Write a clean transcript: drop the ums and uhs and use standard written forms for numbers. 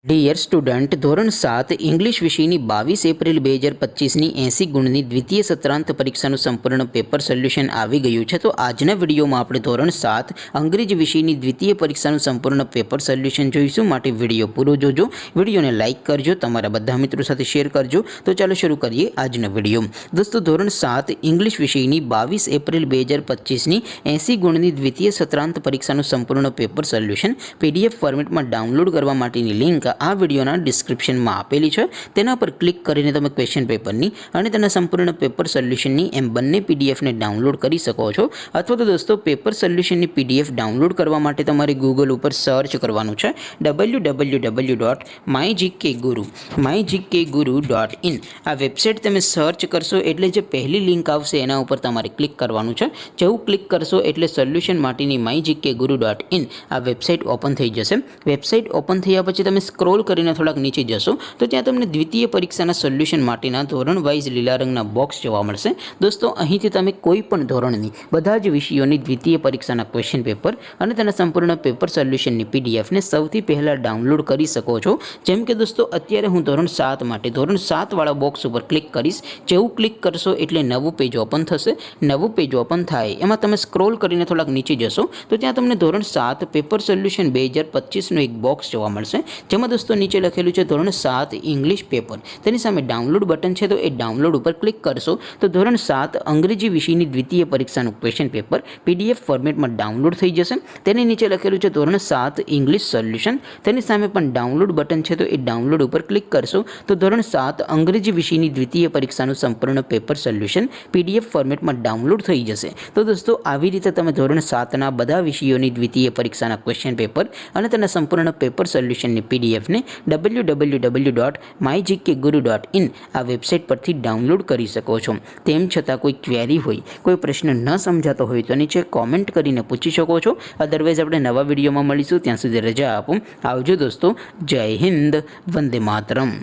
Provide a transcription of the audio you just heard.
Dear student, ધોરણ 7 English વિષયની 22 April 2025ની 80 ગુણની દ્વિતીય સત્રાંત પરીક્ષાનું સંપૂર્ણ પેપર સોલ્યુશન આવી ગયું છે. તો આજના વિડીયોમાં આપણે ધોરણ 7 અંગ્રેજી વિષયની દ્વિતીય પરીક્ષાનું સંપૂર્ણ પેપર સોલ્યુશન જોઈશું. માટે વિડીયો પૂરો જોજો, વિડીયોને લાઇક કરજો, તમારા બધા મિત્રો સાથે શેર કરજો. તો ચાલો શરૂ કરીએ આજનો વિડીયો. દોસ્તો, ધોરણ 7 ઇંગ્લિશ વિષયની 22 એપ્રિલ 2025ની 80 ગુણની દ્વિતીય સત્રાંત પરીક્ષાનું સંપૂર્ણ પેપર સોલ્યુશન PDF ફોર્મેટમાં ડાઉનલોડ કરવા માટેની લિંક આ વિડીયોના ડિસ્ક્રિપ્શનમાં આપેલી છે. તેના પર ક્લિક કરીને તમે ક્વેશ્ચન પેપરની અને તેના સંપૂર્ણ પેપર સોલ્યુશનની એમ બંને PDFને ડાઉનલોડ કરી શકો છો. અથવા તો દોસ્તો, પેપર સોલ્યુશનની PDF ડાઉનલોડ કરવા માટે તમારે ગૂગલ ઉપર સર્ચ કરવાનું છે www.mygkguru.in. આ વેબસાઇટ તમે સર્ચ કરશો એટલે જે પહેલી લિંક આવશે એના ઉપર તમારે ક્લિક કરવાનું છે. જેવું ક્લિક કરશો એટલે સોલ્યુશન માટેની mygkguru.in આ વેબસાઇટ ઓપન થઈ જશે. વેબસાઇટ ઓપન થયા પછી તમે સ્ક્રોલ કરીને થોડાક નીચે જશો તો ત્યાં તમને દ્વિતીય પરીક્ષાના સોલ્યુશન માટેના ધોરણ વાઇઝ લીલા રંગના બોક્સ જોવા મળશે. દોસ્તો, અહીંથી તમે કોઈ પણ ધોરણની બધા જ વિષયોની દ્વિતીય પરીક્ષાના ક્વેશ્ચન પેપર અને તેના સંપૂર્ણ પેપર સોલ્યુશનની PDFને સૌથી પહેલાં ડાઉનલોડ કરી શકો છો. જેમ કે દોસ્તો, અત્યારે હું ધોરણ 7 માટે ધોરણ 7 વાળા બોક્સ ઉપર ક્લિક કરીશ. જેવું ક્લિક કરશો એટલે નવું પેજ ઓપન થશે. નવું પેજ ઓપન થાય એમાં તમે સ્ક્રોલ કરીને થોડાક નીચે જશો તો ત્યાં તમને ધોરણ 7 પેપર સોલ્યુશન 2025નું એક બોક્સ જોવા મળશે. જેમાં દોસ્તો નીચે લખેલું છે ધોરણ 7 ઇંગ્લિશ પેપર. તેની સામે ડાઉનલોડ બટન છે, તો એ ડાઉનલોડ ઉપર ક્લિક કરશો તો ધોરણ 7 અંગ્રેજી વિષયની દ્વિતીય પરીક્ષાનું ક્વેશ્ચન પેપર PDF ફોર્મેટમાં ડાઉનલોડ થઈ જશે. તેની નીચે લખેલું છે ધોરણ 7 ઇંગ્લિશ સોલ્યુશન. તેની સામે પણ ડાઉનલોડ બટન છે, તો એ ડાઉનલોડ ઉપર ક્લિક કરશો તો ધોરણ 7 અંગ્રેજી વિષયની દ્વિતીય પરીક્ષાનું સંપૂર્ણ પેપર સોલ્યુશન PDF ફોર્મેટમાં ડાઉનલોડ થઈ જશે. તો દોસ્તો, આવી રીતે તમે ધોરણ 7ના બધા વિષયોની દ્વિતીય પરીક્ષાના ક્વેશ્ચન પેપર અને તેના સંપૂર્ણ પેપર સોલ્યુશનની PDFને www.mygkguru.in આ વેબસાઇટ પરથી ડાઉનલોડ કરી શકો છો. તેમ છતાં કોઈ ક્વેરી હોય, કોઈ પ્રશ્ન ન સમજાતો હોય તો નીચે કોમેન્ટ કરીને પૂછી શકો છો. અદરવાઇઝ આપણે નવા વિડીયોમાં મળીશું. ત્યાં સુધી રજા આપો. આવજો દોસ્તો. જય હિન્દ. વંદે માતરમ.